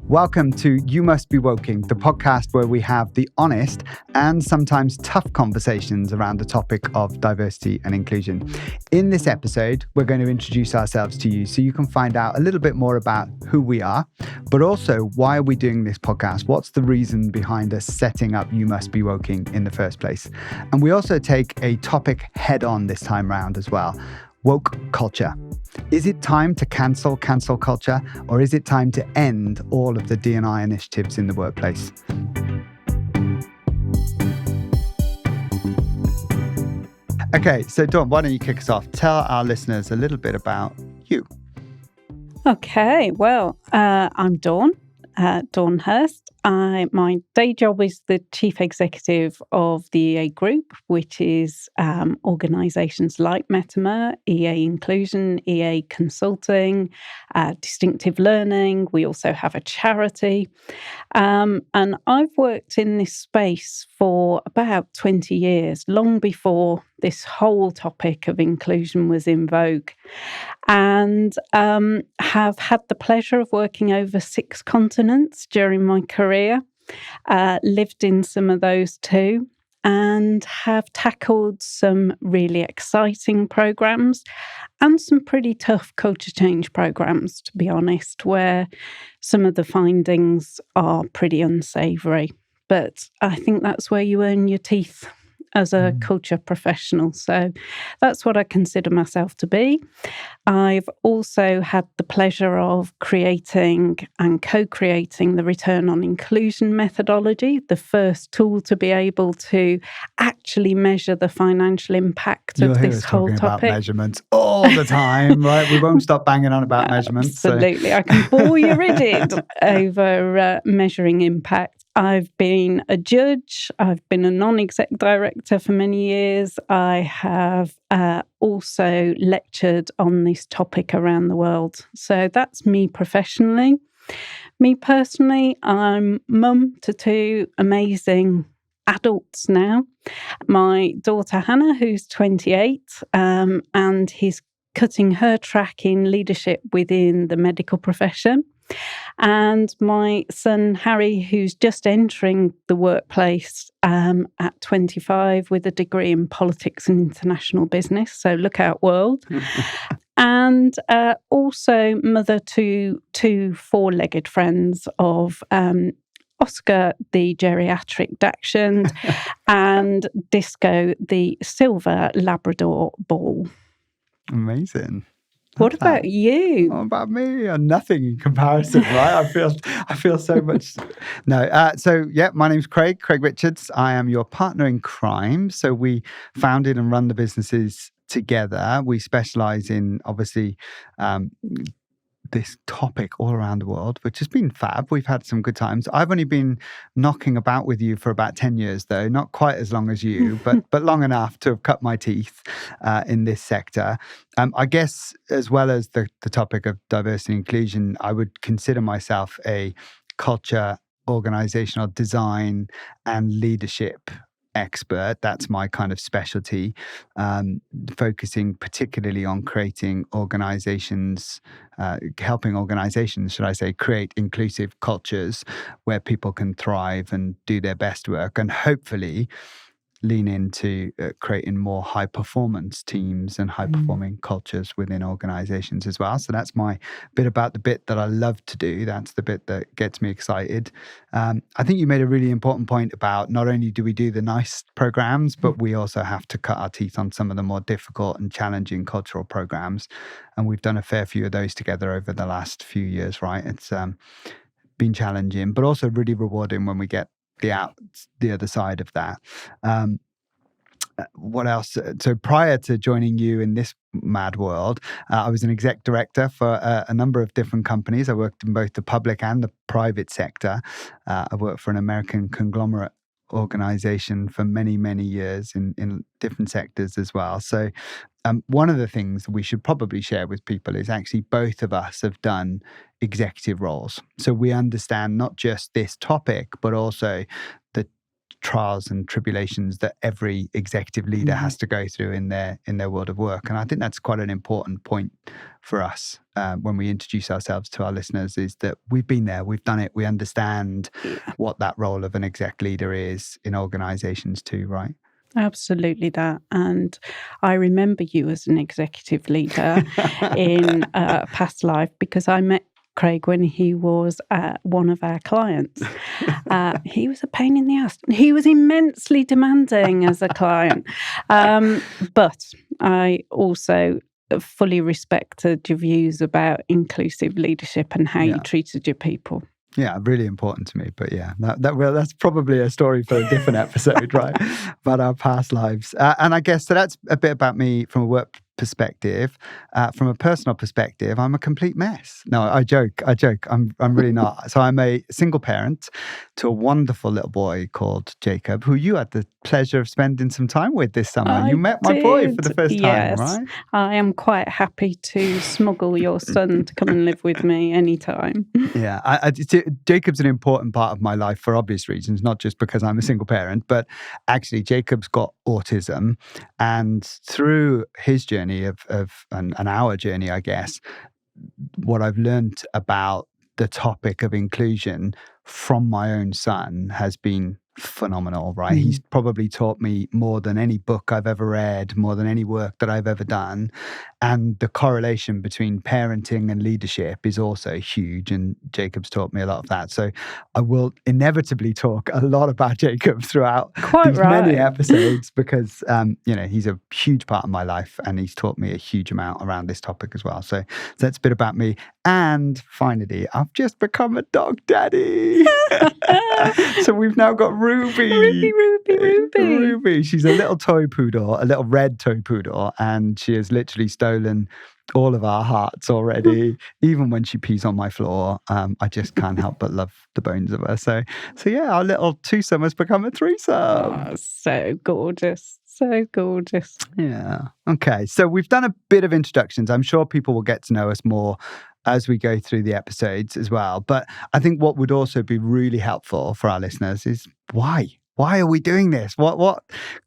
Welcome to You Must Be Woking, the podcast where we have the honest and sometimes tough conversations around the topic of diversity and inclusion. In this episode, we're going to introduce ourselves to you so you can find out a little bit more about who we are, but also why are we doing this podcast? What's the reason behind us setting up You Must Be Woking in the first place? And we also take a topic head on this time round as well. Woke culture. Is it time to cancel culture, or is it time to end all of the D&I initiatives in the workplace? Okay, so Dawn, why don't you kick us off? Tell our listeners a little bit about you. Okay, well, I'm Dawn Hurst. My day job is the Chief Executive of the EA Group, which is organisations like Metamer, EA Inclusion, EA Consulting, Distinctive Learning. We also have a charity. And I've worked in this space for about 20 years, long before this whole topic of inclusion was in vogue, and have had the pleasure of working over 6 continents during my career, lived in some of those too, and have tackled some really exciting programs and some pretty tough culture change programs, to be honest, where some of the findings are pretty unsavoury. But I think that's where you earn your teeth as a culture professional. So that's what I consider myself to be. I've also had the pleasure of creating and co-creating the Return on Inclusion methodology, the first tool to be able to actually measure the financial impact of this whole topic. About measurements all the time, right? We won't stop banging on about measurements. Absolutely. I can bore you rigid over measuring impact. I've been a judge. I've been a non-exec director for many years. I have also lectured on this topic around the world. So that's me professionally. Me personally, I'm mum to 2 amazing adults now. My daughter Hannah, who's 28, and is cutting her track in leadership within the medical profession. And my son Harry, who's just entering the workplace at 25 with a degree in politics and international business. So look out, world. And also mother to 2 4-legged friends of Oscar, the geriatric dachshund, and Disco, the silver Labrador bull. Amazing. What about you? What about me? Nothing in comparison, right? I feel so much. No. So my name's Craig Richards. I am your partner in crime. So we founded and run the businesses together. We specialize in, obviously, this topic all around the world, which has been fab. We've had some good times. I've only been knocking about with you for about 10 years, though, not quite as long as you, but long enough to have cut my teeth in this sector. I guess, as well as the topic of diversity and inclusion, I would consider myself a culture, organizational design, and leadership expert. That's my kind of specialty, focusing particularly on creating organizations, helping organizations, should I say, create inclusive cultures where people can thrive and do their best work, and hopefully lean into creating more high-performance teams and high-performing cultures within organizations as well. So that's my bit about the bit that I love to do. That's the bit that gets me excited. I think you made a really important point about not only do we do the nice programs, but we also have to cut our teeth on some of the more difficult and challenging cultural programs. And we've done a fair few of those together over the last few years, right? It's been challenging, but also really rewarding when we get the other side of that. What else? So prior to joining you in this mad world, I was an exec director for a number of different companies. I worked in both the public and the private sector. I worked for an American conglomerate organization for many, many years in different sectors as well. So one of the things we should probably share with people is actually both of us have done executive roles. So we understand not just this topic, but also the trials and tribulations that every executive leader has to go through in their world of work. And I think that's quite an important point for us when we introduce ourselves to our listeners, is that we've been there, we've done it, we understand what that role of an exec leader is in organizations too, right? Absolutely that. And I remember you as an executive leader in a past life, because I met Craig when he was one of our clients. He was a pain in the ass. He was immensely demanding as a client. But I also fully respected your views about inclusive leadership and how you treated your people. Yeah, really important to me. But yeah, that's probably a story for a different episode, right? About our past lives. And I guess so that's a bit about me from a work perspective. From a personal perspective, I'm a complete mess. No, I joke. I'm really not. So I'm a single parent to a wonderful little boy called Jacob, who you had the pleasure of spending some time with this summer. You met my boy for the first time, right? I am quite happy to smuggle your son to come and live with me anytime. Yeah, Jacob's an important part of my life for obvious reasons, not just because I'm a single parent, but actually Jacob's got autism, and through his journey and our journey, I guess, what I've learned about the topic of inclusion from my own son has been phenomenal, right? He's probably taught me more than any book I've ever read, more than any work that I've ever done. And the correlation between parenting and leadership is also huge. And Jacob's taught me a lot of that. So I will inevitably talk a lot about Jacob throughout many episodes because, he's a huge part of my life and he's taught me a huge amount around this topic as well. So that's a bit about me. And finally, I've just become a dog daddy. So we've now got Ruby. Ruby. She's a little toy poodle, a little red toy poodle, and she has literally stolen all of our hearts already. Even when she pees on my floor, I just can't help but love the bones of her. So yeah, our little twosome has become a threesome. Oh, so gorgeous. So gorgeous. Yeah. Okay. So we've done a bit of introductions. I'm sure people will get to know us more as we go through the episodes as well. But I think what would also be really helpful for our listeners is why? Why are we doing this?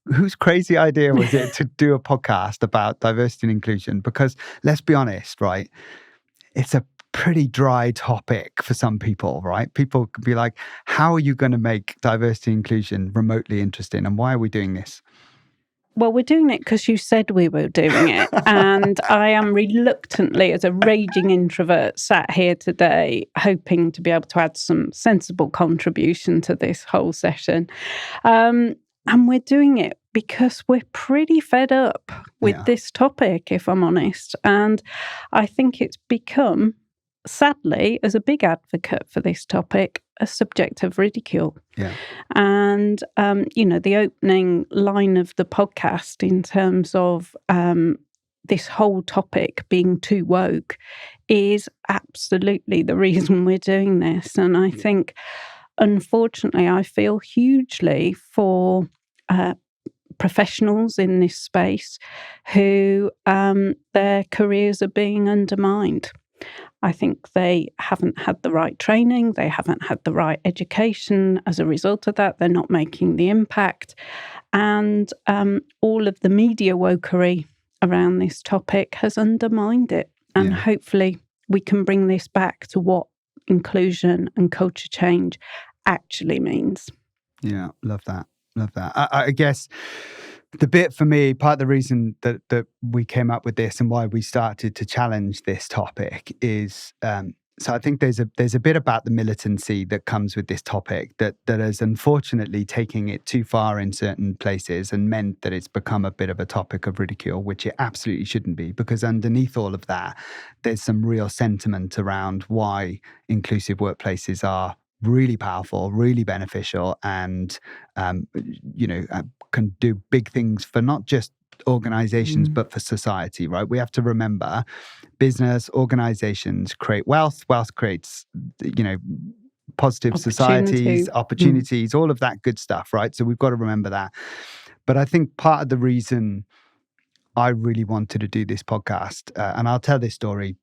Whose crazy idea was it to do a podcast about diversity and inclusion? Because let's be honest, right? It's a pretty dry topic for some people, right? People could be like, how are you going to make diversity and inclusion remotely interesting? And why are we doing this? Well, we're doing it because you said we were doing it. And I am reluctantly, as a raging introvert, sat here today hoping to be able to add some sensible contribution to this whole session. And we're doing it because we're pretty fed up with this topic, if I'm honest. And I think it's become, sadly, as a big advocate for this topic, a subject of ridicule. Yeah. And, the opening line of the podcast in terms of this whole topic being too woke is absolutely the reason we're doing this. And I think, unfortunately, I feel hugely for professionals in this space who their careers are being undermined. I think they haven't had the right training, they haven't had the right education. As a result of that, they're not making the impact. And all of the media wokery around this topic has undermined it. And hopefully we can bring this back to what inclusion and culture change actually means. Yeah, love that. I guess the bit for me, part of the reason that we came up with this and why we started to challenge this topic is, so I think there's a bit about the militancy that comes with this topic that is unfortunately taking it too far in certain places and meant that it's become a bit of a topic of ridicule, which it absolutely shouldn't be, because underneath all of that, there's some real sentiment around why inclusive workplaces are really powerful, really beneficial, and can do big things for not just organizations but for society, right? We have to remember business organizations create wealth creates positive societies, opportunities, all of that good stuff, right? So we've got to remember that. But I think part of the reason I really wanted to do this podcast, and I'll tell this story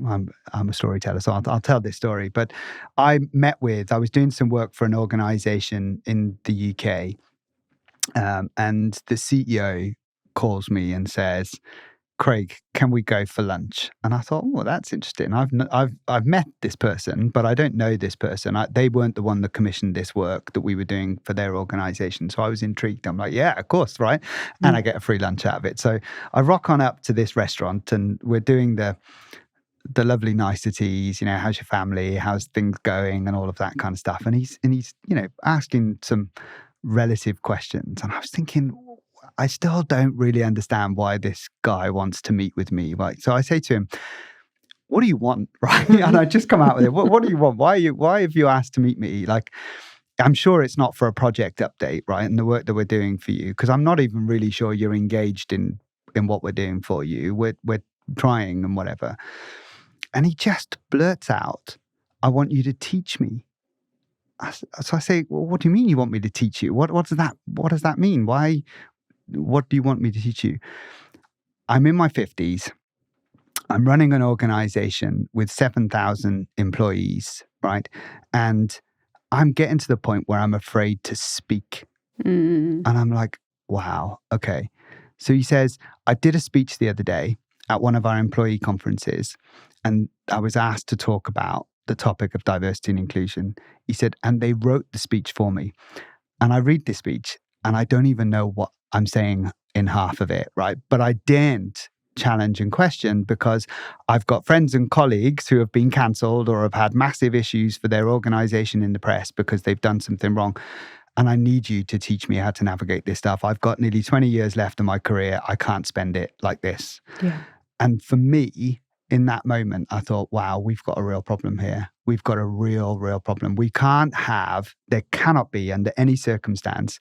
I'm a storyteller, so I'll tell this story. But I was doing some work for an organisation in the UK, and the CEO calls me and says, "Craig, can we go for lunch?" And I thought, "Oh, that's interesting. I've met this person, but I don't know this person. They weren't the one that commissioned this work that we were doing for their organisation." So I was intrigued. I'm like, "Yeah, of course, right?" And I get a free lunch out of it. So I rock on up to this restaurant, and we're doing the lovely niceties. How's your family? How's things going? And all of that kind of stuff. And he's asking some relative questions, and I was thinking, I still don't really understand why this guy wants to meet with me. Right. So I say to him, "What do you want?" Right. And I just come out with it. What do you want? Why have you asked to meet me? Like, I'm sure it's not for a project update, right? And the work that we're doing for you, because I'm not even really sure you're engaged in what we're doing for you. We're trying and whatever. And he just blurts out, "I want you to teach me." So I say, "Well, what do you mean you want me to teach you? What does that mean? Why? What do you want me to teach you?" I'm in my 50s. I'm running an organization with 7,000 employees, right? And I'm getting to the point where I'm afraid to speak. And I'm like, wow, okay. So he says, "I did a speech the other day at one of our employee conferences, and I was asked to talk about the topic of diversity and inclusion." He said, "And they wrote the speech for me. And I read this speech, and I don't even know what I'm saying in half of it, right? But I daren't challenge and question because I've got friends and colleagues who have been cancelled or have had massive issues for their organization in the press because they've done something wrong. And I need you to teach me how to navigate this stuff. I've got nearly 20 years left of my career. I can't spend it like this." Yeah. And for me, in that moment, I thought, wow, we've got a real problem here. We've got a real, real problem. There cannot be under any circumstance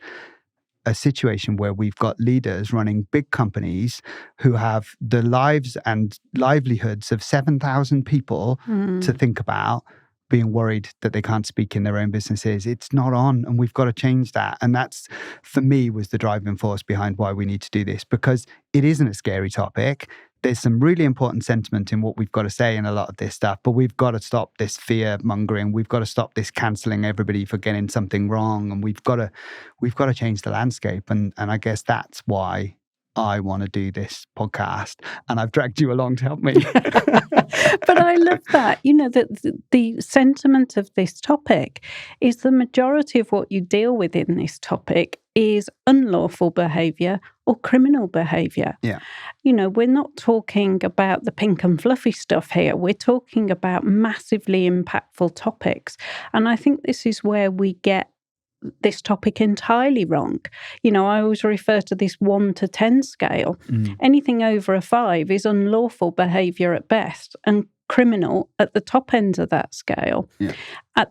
a situation where we've got leaders running big companies who have the lives and livelihoods of 7,000 people to think about, being worried that they can't speak in their own businesses. It's not on, and we've got to change that. And that's, for me, was the driving force behind why we need to do this, because it isn't a scary topic. There's some really important sentiment in what we've got to say in a lot of this stuff, but we've got to stop this fear mongering. We've got to stop this cancelling everybody for getting something wrong, and we've got to change the landscape. And I guess that's why I want to do this podcast, and I've dragged you along to help me. But I love that. The sentiment of this topic is the majority of what you deal with in this topic is unlawful behaviour or criminal behaviour. Yeah. We're not talking about the pink and fluffy stuff here. We're talking about massively impactful topics. And I think this is where we get this topic entirely wrong. I always refer to this 1 to 10 scale. Anything over a 5 is unlawful behaviour at best and criminal at the top end of that scale. Yeah.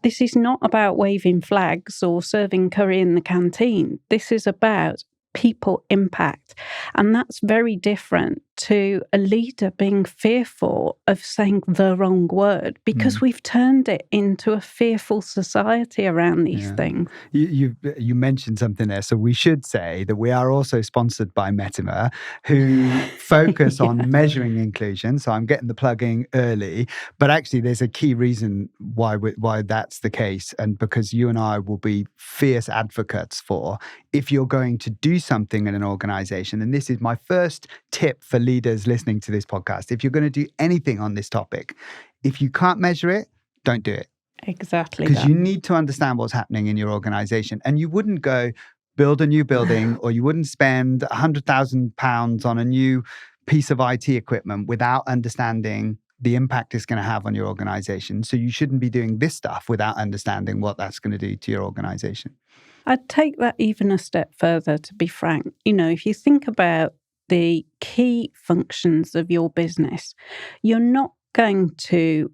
This is not about waving flags or serving curry in the canteen. This is about people impact. And that's very different to a leader being fearful of saying the wrong word, because we've turned it into a fearful society around these things. You mentioned something there. So we should say that we are also sponsored by Metimer, who focus on measuring inclusion. So I'm getting the plug in early, but actually there's a key reason why that's the case. And because you and I will be fierce advocates for, if you're going to do something in an organization, and this is my first tip for leaders listening to this podcast, if you're going to do anything on this topic, if you can't measure it, don't do it. Exactly. Because you need to understand what's happening in your organization. And you wouldn't go build a new building or you wouldn't spend £100,000 on a new piece of IT equipment without understanding the impact it's going to have on your organization. So you shouldn't be doing this stuff without understanding what that's going to do to your organization. I'd take that even a step further, to be frank. If you think about the key functions of your business, you're not going to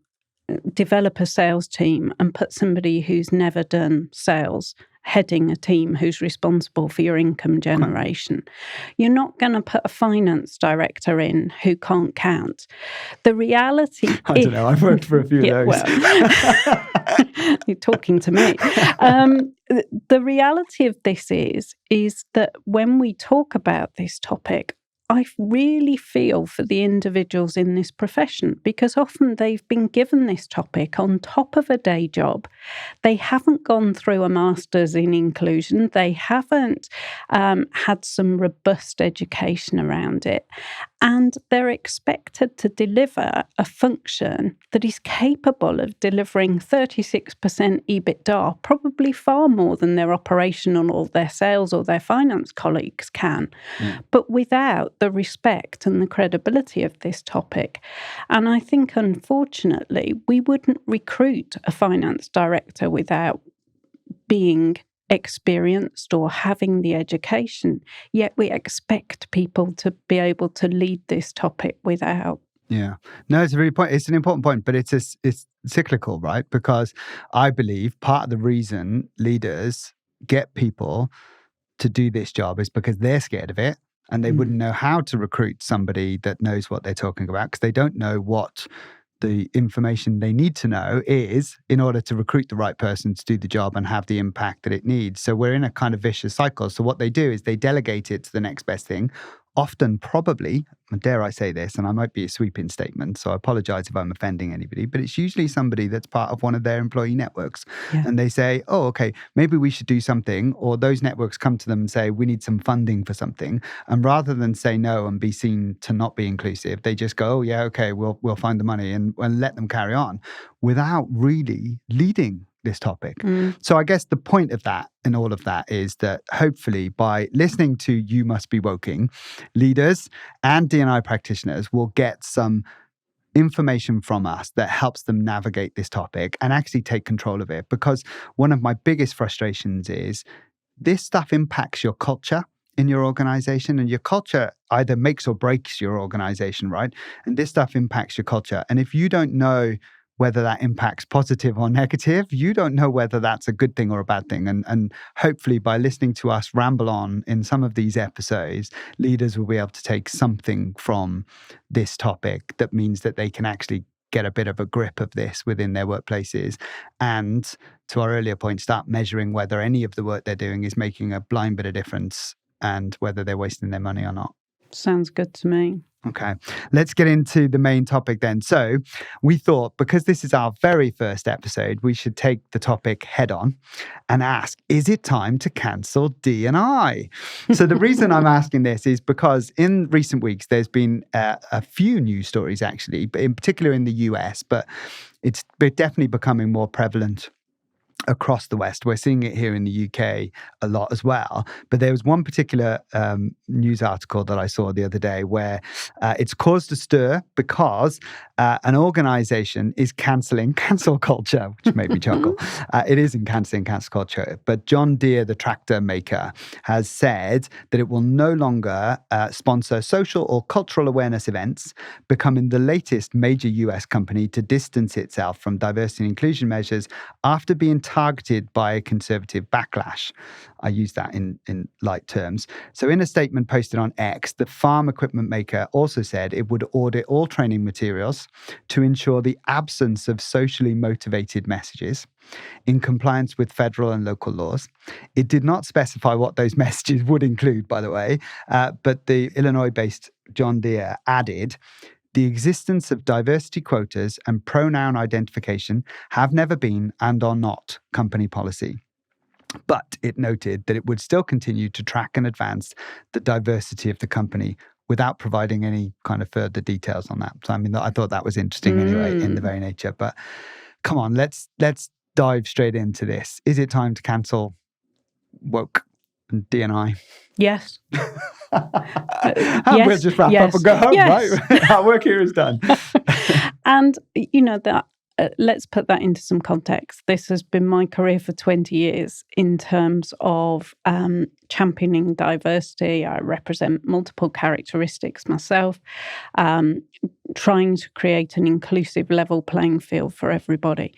develop a sales team and put somebody who's never done sales heading a team who's responsible for your income generation. You're not going to put a finance director in who can't count. The reality I don't know, I've worked for a few of those. Well, you're talking to me. The reality of this is that when we talk about this topic, I really feel for the individuals in this profession, because often they've been given this topic on top of a day job. They haven't gone through a master's in inclusion. They haven't had some robust education around it. And they're expected to deliver a function that is capable of delivering 36% EBITDA, probably far more than their operational or their sales or their finance colleagues can, but without the respect and the credibility of this topic. And I think, unfortunately, we wouldn't recruit a finance director without being experienced or having the education, yet we expect people to be able to lead this topic without. Yeah. No, it's an important point, but it's cyclical, right? Because I believe part of the reason leaders get people to do this job is because they're scared of it, and they wouldn't know how to recruit somebody that knows what they're talking about, because they don't know what the information they need to know is in order to recruit the right person to do the job and have the impact that it needs. So we're in a kind of vicious cycle. So what they do is they delegate it to the next best thing. Often, probably, dare I say this, and I might be a sweeping statement, so I apologize if I'm offending anybody, but it's usually somebody that's part of one of their employee networks. Yeah. And they say, oh, okay, maybe we should do something. Or those networks come to them and say, we need some funding for something. And rather than say no and be seen to not be inclusive, they just go, oh, yeah, okay, we'll find the money and let them carry on without really leading this topic. So I guess the point of that and all of that is that hopefully by listening to You Must Be Woking, leaders and D&I practitioners will get some information from us that helps them navigate this topic and actually take control of it. Because one of my biggest frustrations is this stuff impacts your culture in your organization, and your culture either makes or breaks your organization, right? And this stuff impacts your culture. And if you don't know whether that impacts positive or negative, you don't know whether that's a good thing or a bad thing. And hopefully by listening to us ramble on in some of these episodes, leaders will be able to take something from this topic that means that they can actually get a bit of a grip of this within their workplaces. And to our earlier point, start measuring whether any of the work they're doing is making a blind bit of difference and whether they're wasting their money or not. Sounds good to me. Okay, let's get into the main topic then. So we thought, because this is our very first episode, we should take the topic head on and ask, is it time to cancel D&I? So the reason I'm asking this is because in recent weeks, there's been a few news stories actually, but in particular in the US, but it's definitely becoming more prevalent across the West. We're seeing it here in the UK a lot as well. But there was one particular news article that I saw the other day where it's caused a stir because an organization is cancelling cancel culture, which made me chuckle. It isn't cancelling cancel culture, but John Deere, the tractor maker, has said that it will no longer sponsor social or cultural awareness events, becoming the latest major US company to distance itself from diversity and inclusion measures after being targeted by a conservative backlash. I use that in light terms. So in a statement posted on X, the farm equipment maker also said it would audit all training materials to ensure the absence of socially motivated messages in compliance with federal and local laws. It did not specify what those messages would include, by the way, but the Illinois-based John Deere added, the existence of diversity quotas and pronoun identification have never been and are not company policy. But it noted that it would still continue to track and advance the diversity of the company without providing any kind of further details on that. So, I mean, I thought that was interesting anyway, in the very nature. But come on, let's dive straight into this. Is it time to cancel woke and D&I? Yes. We'll just wrap up and go home, right? Our work here is done. And, you know, that let's put that into some context. This has been my career for 20 years in terms of championing diversity. I represent multiple characteristics myself, trying to create an inclusive level playing field for everybody.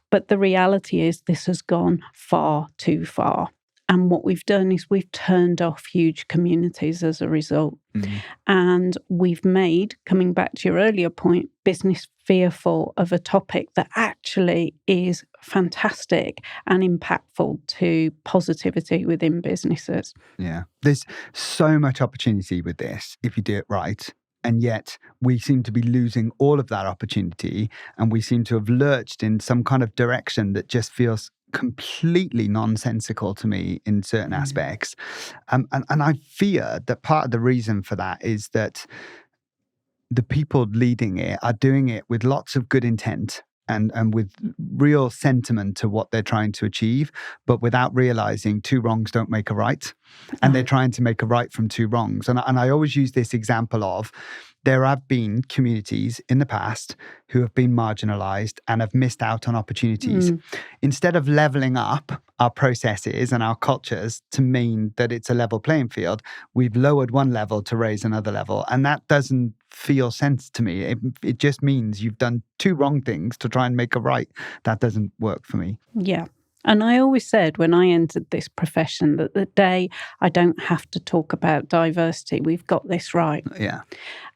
But the reality is this has gone far too far. And what we've done is we've turned off huge communities as a result. Mm-hmm. And we've made, coming back to your earlier point, business fearful of a topic that actually is fantastic and impactful to positivity within businesses. Yeah. There's so much opportunity with this if you do it right. And yet we seem to be losing all of that opportunity, and we seem to have lurched in some kind of direction that just feels completely nonsensical to me in certain aspects. And I fear that part of the reason for that is that the people leading it are doing it with lots of good intent and with real sentiment to what they're trying to achieve, but without realizing two wrongs don't make a right. And they're trying to make a right from two wrongs. And I always use this example of, there have been communities in the past who have been marginalized and have missed out on opportunities. Instead of leveling up our processes and our cultures to mean that it's a level playing field, we've lowered one level to raise another level. And that doesn't feel sense to me. It just means you've done two wrong things to try and make a right. That doesn't work for me. Yeah. And I always said when I entered this profession that the day I don't have to talk about diversity, we've got this right. Yeah.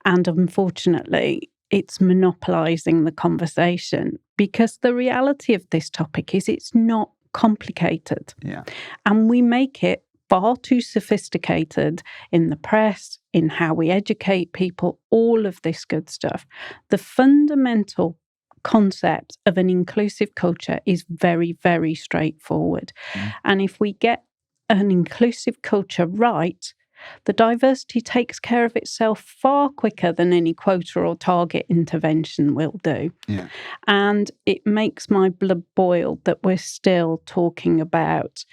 And unfortunately, it's monopolising the conversation, because the reality of this topic is it's not complicated. Yeah. And we make it far too sophisticated in the press, in how we educate people, all of this good stuff. The fundamental concept of an inclusive culture is very, very straightforward. And if we get an inclusive culture right, the diversity takes care of itself far quicker than any quota or target intervention will do. Yeah. And it makes my blood boil that we're still talking about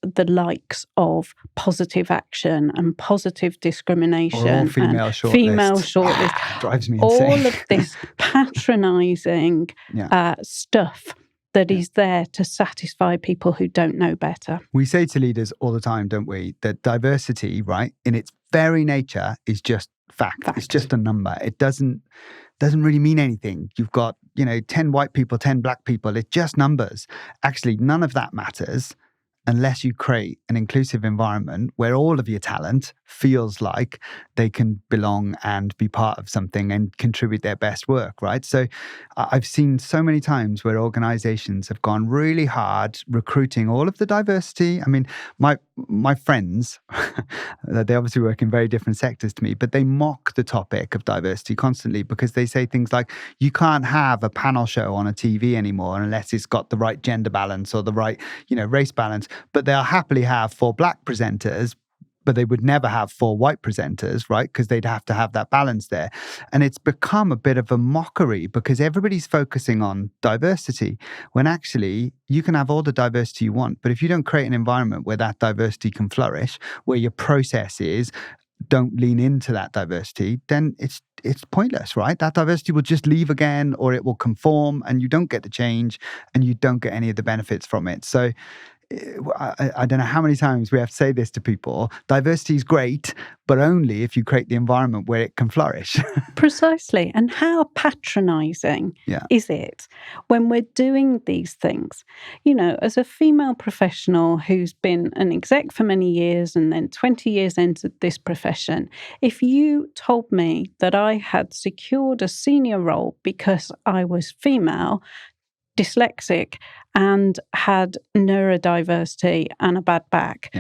the likes of positive action and positive discrimination or female and shortlist. Female shortlist. Drives me insane. All of this patronising stuff that is there to satisfy people who don't know better. We say to leaders all the time, don't we, that diversity, right, in its very nature is just fact. It's just a number. It doesn't really mean anything. You've got, 10 white people, 10 black people. It's just numbers. Actually, none of that matters unless you create an inclusive environment where all of your talent feels like they can belong and be part of something and contribute their best work, right? So I've seen so many times where organizations have gone really hard recruiting all of the diversity. I mean, my friends, they obviously work in very different sectors to me, but they mock the topic of diversity constantly, because they say things like, you can't have a panel show on a TV anymore unless it's got the right gender balance or the right, race balance. But they'll happily have 4 black presenters, but they would never have 4 white presenters, right? Because they'd have to have that balance there. And it's become a bit of a mockery because everybody's focusing on diversity, when actually you can have all the diversity you want. But if you don't create an environment where that diversity can flourish, where your processes don't lean into that diversity, then it's pointless, right? That diversity will just leave again, or it will conform, and you don't get the change and you don't get any of the benefits from it. So I don't know how many times we have to say this to people. Diversity is great, but only if you create the environment where it can flourish. Precisely. And how patronising is it when we're doing these things? As a female professional who's been an exec for many years and then 20 years entered this profession, if you told me that I had secured a senior role because I was female, dyslexic, and had neurodiversity and a bad back,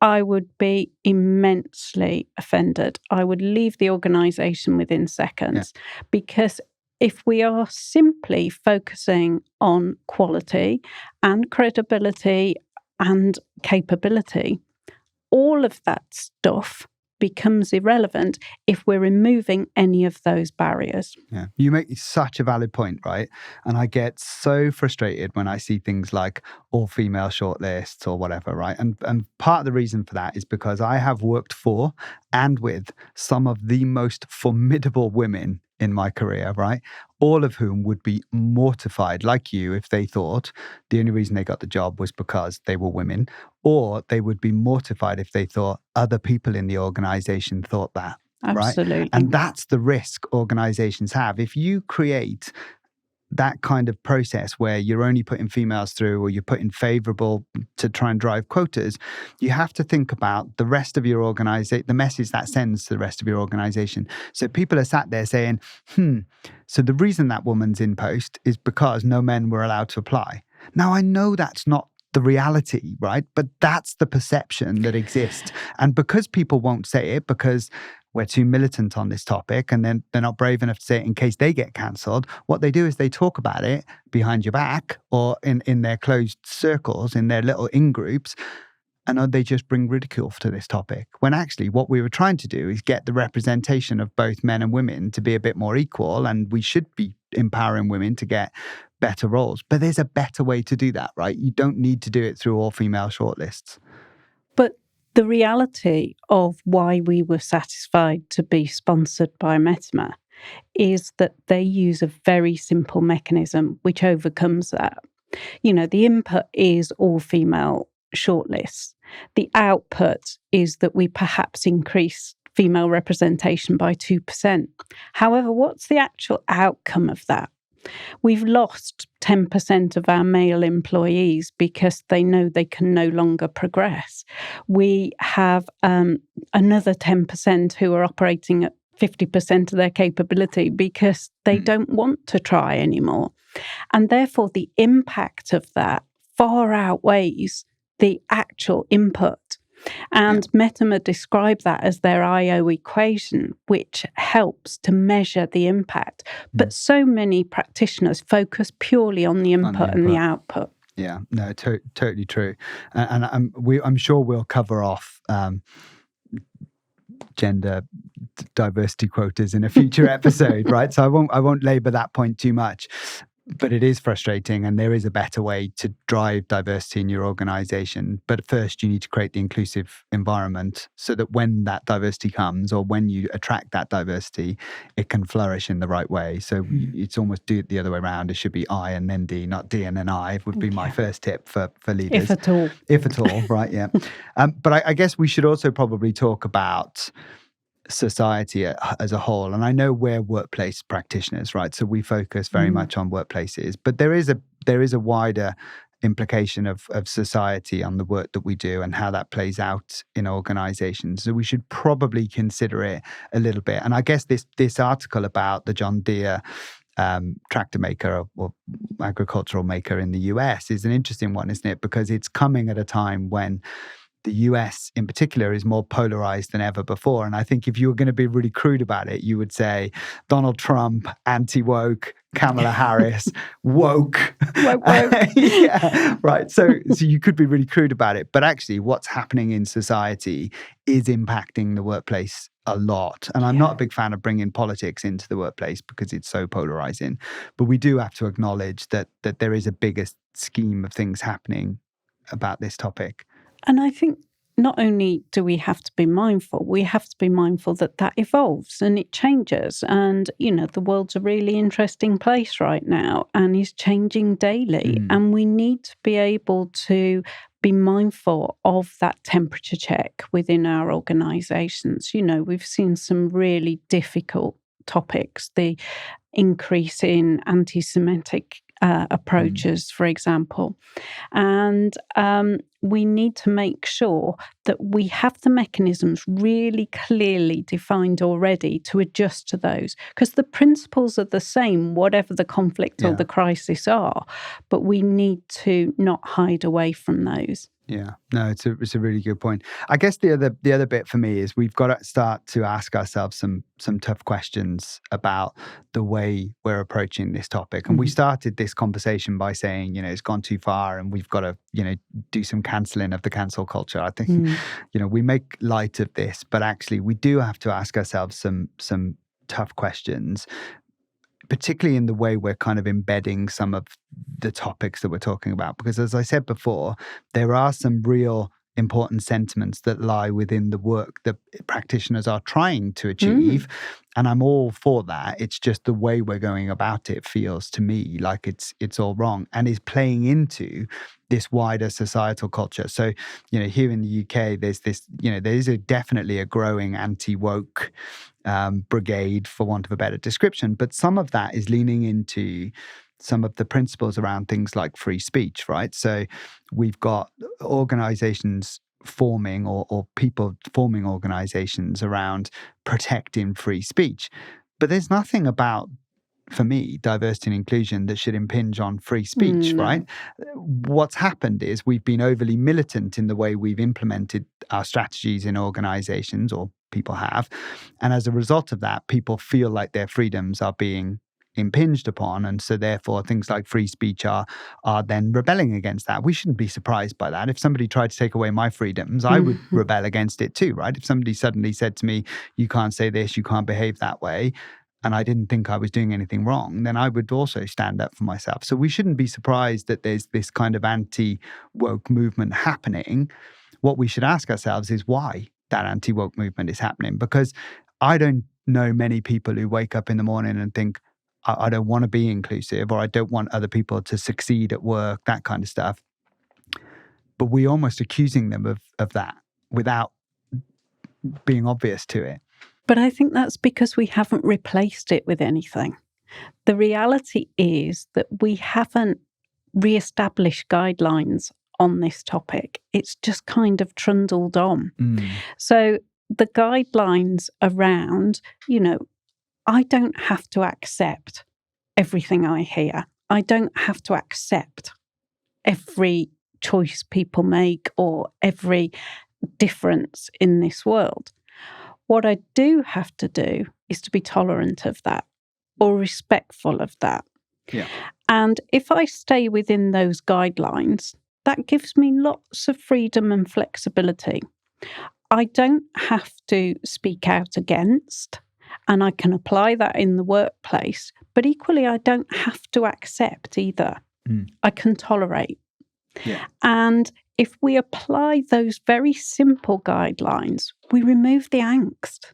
I would be immensely offended. I would leave the organisation within seconds, because if we are simply focusing on quality and credibility and capability, all of that stuff becomes irrelevant if we're removing any of those barriers. Yeah, you make such a valid point, right? And I get so frustrated when I see things like all-female shortlists or whatever, right? And part of the reason for that is because I have worked for and with some of the most formidable women in my career, right? All of whom would be mortified, like you, if they thought the only reason they got the job was because they were women, or they would be mortified if they thought other people in the organization thought that. Absolutely. Right? And that's the risk organizations have. If you create that kind of process where you're only putting females through or you're putting favorable to try and drive quotas, you have to think about the rest of your organization, the message that sends to the rest of your organization. So people are sat there saying, so the reason that woman's in post is because no men were allowed to apply. Now, I know that's not the reality, right? But that's the perception that exists. And because people won't say it, because we're too militant on this topic, and then they're not brave enough to say it in case they get cancelled, what they do is they talk about it behind your back or in their closed circles, in their little in-groups, and they just bring ridicule to this topic. When actually what we were trying to do is get the representation of both men and women to be a bit more equal, and we should be empowering women to get better roles. But there's a better way to do that, right? You don't need to do it through all-female shortlists. But the reality of why we were satisfied to be sponsored by Metama is that they use a very simple mechanism which overcomes that. You know, the input is all-female shortlists. The output is that we perhaps increase female representation by 2%. However, what's the actual outcome of that? We've lost 10% of our male employees because they know they can no longer progress. We have another 10% who are operating at 50% of their capability because they don't want to try anymore. And therefore, the impact of that far outweighs the actual input. And Metama describe that as their IO equation, which helps to measure the impact. But so many practitioners focus purely on the input and the output. Yeah, no, totally true. And I'm sure we'll cover off gender diversity quotas in a future episode, right? So I won't labor that point too much. But it is frustrating, and there is a better way to drive diversity in your organization. But first, you need to create the inclusive environment so that when that diversity comes, or when you attract that diversity, it can flourish in the right way. So it's almost do it the other way around. It should be I and then D, not D and then I, would be my first tip for leaders. If at all. If at all, right, yeah. But I guess we should also probably talk about society as a whole. And I know we're workplace practitioners, right? So we focus very much on workplaces, but there is a wider implication of society on the work that we do and how that plays out in organizations. So we should probably consider it a little bit. And I guess this article about the John Deere tractor maker or agricultural maker in the US is an interesting one, isn't it? Because it's coming at a time when the US in particular is more polarized than ever before. And I think if you were going to be really crude about it, you would say Donald Trump, anti-woke, Kamala Harris, woke. Woke. Yeah, right. So you could be really crude about it. But actually what's happening in society is impacting the workplace a lot. And I'm not a big fan of bringing politics into the workplace because it's so polarizing. But we do have to acknowledge that there is a bigger scheme of things happening about this topic. And I think not only do we have to be mindful, we have to be mindful that evolves and it changes. And, you know, the world's a really interesting place right now and is changing daily. And we need to be able to be mindful of that temperature check within our organisations. You know, we've seen some really difficult topics, the increase in anti-Semitic approaches, for example. And we need to make sure that we have the mechanisms really clearly defined already to adjust to those, because the principles are the same, whatever the conflict or the crisis are, but we need to not hide away from those. Yeah, no, it's a really good point. I guess the other bit for me is we've got to start to ask ourselves some tough questions about the way we're approaching this topic. And we started this conversation by saying, you know, it's gone too far and we've got to, you know, do some cancelling of the cancel culture. I think, you know, we make light of this, but actually we do have to ask ourselves some tough questions, particularly in the way we're kind of embedding some of the topics that we're talking about. Because as I said before, there are some real important sentiments that lie within the work that practitioners are trying to achieve. And I'm all for that. It's just the way we're going about it feels to me like it's all wrong and is playing into this wider societal culture. So, you know, here in the UK, there's this, you know, there is definitely a growing anti-woke brigade, for want of a better description. But some of that is leaning into some of the principles around things like free speech, right? So we've got organizations forming or people forming organizations around protecting free speech. But there's nothing about, for me, diversity and inclusion that should impinge on free speech, No. right? What's happened is we've been overly militant in the way we've implemented our strategies in organizations, or people have. And as a result of that, people feel like their freedoms are being impinged upon. And so therefore things like free speech are then rebelling against that. We shouldn't be surprised by that. If somebody tried to take away my freedoms, I would rebel against it too, right? If somebody suddenly said to me, you can't say this, you can't behave that way, and I didn't think I was doing anything wrong, then I would also stand up for myself. So we shouldn't be surprised that there's this kind of anti-woke movement happening. What we should ask ourselves is why that anti-woke movement is happening. Because I don't know many people who wake up in the morning and think, I don't want to be inclusive, or I don't want other people to succeed at work, that kind of stuff. But we're almost accusing them of that without being obvious to it. But I think that's because we haven't replaced it with anything. The reality is that we haven't re-established guidelines on this topic. It's just kind of trundled on. So the guidelines around, I don't have to accept everything I hear. I don't have to accept every choice people make or every difference in this world. What I do have to do is to be tolerant of that or respectful of that. Yeah. And if I stay within those guidelines, that gives me lots of freedom and flexibility. I don't have to speak out against, and I can apply that in the workplace, but equally I don't have to accept either. I can tolerate. Yeah. And if we apply those very simple guidelines, we remove the angst.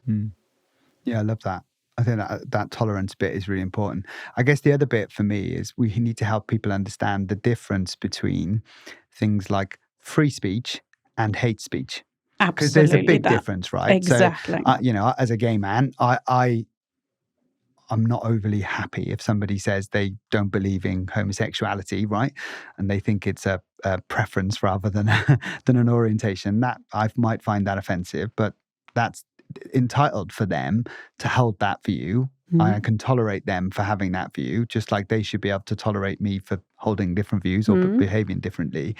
Yeah, I love that. I think that tolerance bit is really important. I guess the other bit for me is we need to help people understand the difference between things like free speech and hate speech. Because there's a big difference, right? Exactly. So, as a gay man, I'm not overly happy if somebody says they don't believe in homosexuality, right? And they think it's a preference rather than an orientation. That I might find that offensive, but that's entitled for them to hold that view. I can tolerate them for having that view, just like they should be able to tolerate me for holding different views or behaving differently.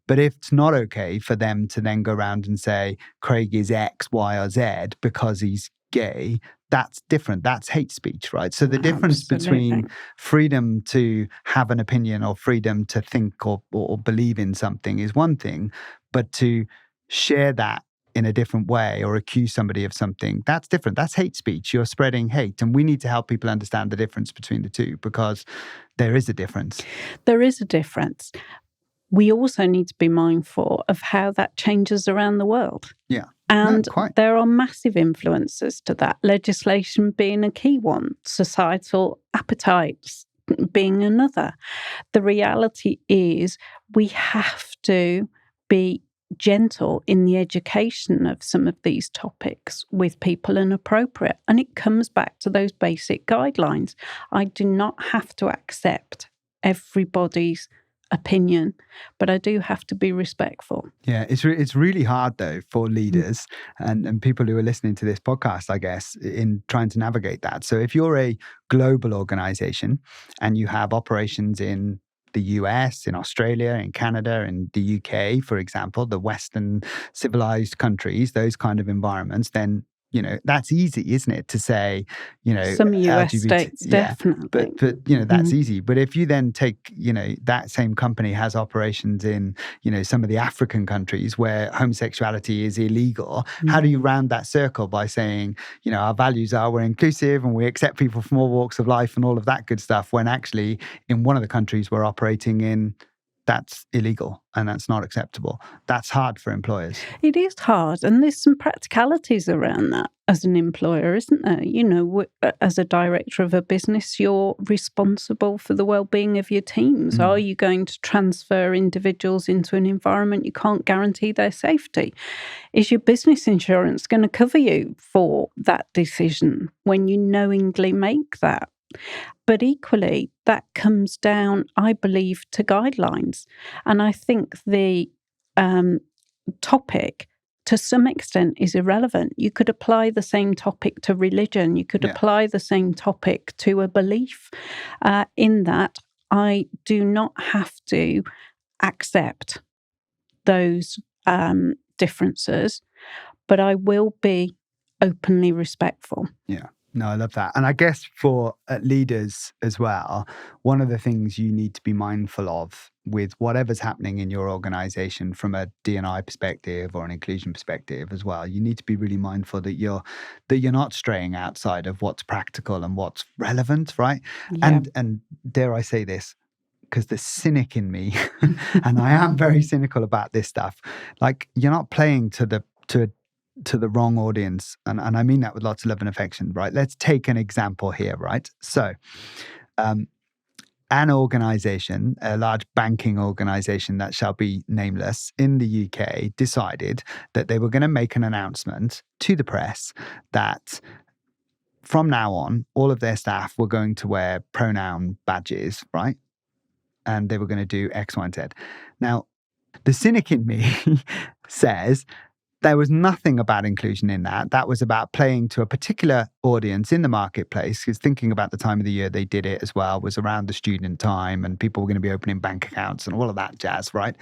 But if it's not okay for them to then go around and say Craig is X, Y, or Z because he's gay, that's different. That's hate speech, right? So the difference between freedom to have an opinion or freedom to think or believe in something is one thing, but to share that in a different way or accuse somebody of something, that's different. That's hate speech. You're spreading hate. And we need to help people understand the difference between the two, because there is a difference. There is a difference. We also need to be mindful of how that changes around the world. Yeah. And there are massive influences to that, legislation being a key one, societal appetites being another. The reality is we have to be gentle in the education of some of these topics with people and appropriate. And it comes back to those basic guidelines. I do not have to accept everybody's opinion, but I do have to be respectful. Yeah, it's really hard though for leaders and people who are listening to this podcast, I guess, in trying to navigate that. So if you're a global organization and you have operations in the US, in Australia, in Canada, in the UK, for example, the Western civilized countries, those kind of environments, then that's easy, isn't it, to say, some US LGBT, states, definitely. But that's easy. But if you then take, that same company has operations in, some of the African countries where homosexuality is illegal, how do you round that circle by saying, our values are we're inclusive and we accept people from all walks of life and all of that good stuff, when actually in one of the countries we're operating in, that's illegal and that's not acceptable. That's hard for employers. It is hard. And there's some practicalities around that as an employer, isn't there? As a director of a business, you're responsible for the well-being of your teams. Are you going to transfer individuals into an environment you can't guarantee their safety? Is your business insurance going to cover you for that decision when you knowingly make that? But equally, that comes down, I believe, to guidelines. And I think the topic, to some extent, is irrelevant. You could apply the same topic to religion. You could apply the same topic to a belief. In that, I do not have to accept those differences, but I will be openly respectful. Yeah. No, I love that. And I guess for leaders as well, one of the things you need to be mindful of with whatever's happening in your organization from a D&I perspective or an inclusion perspective as well, you need to be really mindful that you're not straying outside of what's practical and what's relevant, right? Yeah. And dare I say this, because the cynic in me, and I am very cynical about this stuff, like you're not playing to the wrong audience. And I mean that with lots of love and affection, right? Let's take an example here, right? So an organization, a large banking organization that shall be nameless in the UK, decided that they were going to make an announcement to the press that from now on, all of their staff were going to wear pronoun badges, right? And they were going to do X, Y, and Z. Now, the cynic in me says there was nothing about inclusion in that. That was about playing to a particular audience in the marketplace, because thinking about the time of the year they did it as well was around the student time and people were going to be opening bank accounts and all of that jazz, right?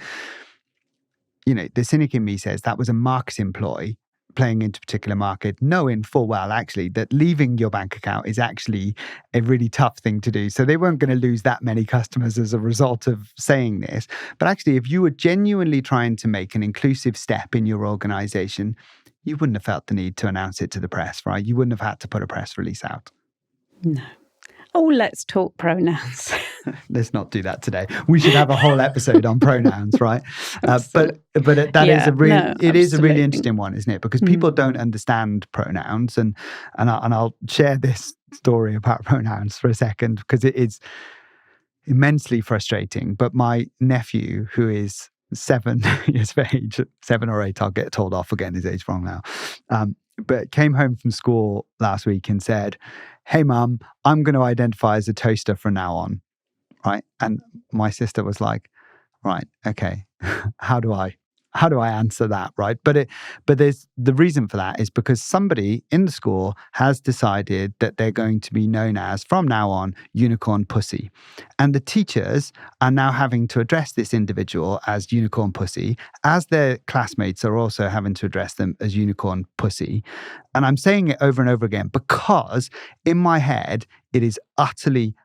You know, the cynic in me says that was a marketing ploy playing into a particular market, knowing full well actually that leaving your bank account is actually a really tough thing to do. So they weren't going to lose that many customers as a result of saying this. But actually, if you were genuinely trying to make an inclusive step in your organization, you wouldn't have felt the need to announce it to the press, right? You wouldn't have had to put a press release out. No. Oh, let's talk pronouns. Let's not do that today. We should have a whole episode on pronouns, right? But that is a really interesting one, isn't it? Because people don't understand pronouns, and I'll share this story about pronouns for a second because it is immensely frustrating. But my nephew, who is 7 years of age, 7 or 8, I'll get told off for getting his age wrong now. But came home from school last week and said, "Hey, Mum, I'm going to identify as a toaster from now on." Right. And my sister was like, "Right, okay, how do I answer that?" Right. But there's the reason for that is because somebody in the school has decided that they're going to be known as, from now on, unicorn pussy. And the teachers are now having to address this individual as unicorn pussy, as their classmates are also having to address them as unicorn pussy. And I'm saying it over and over again because in my head, it is utterly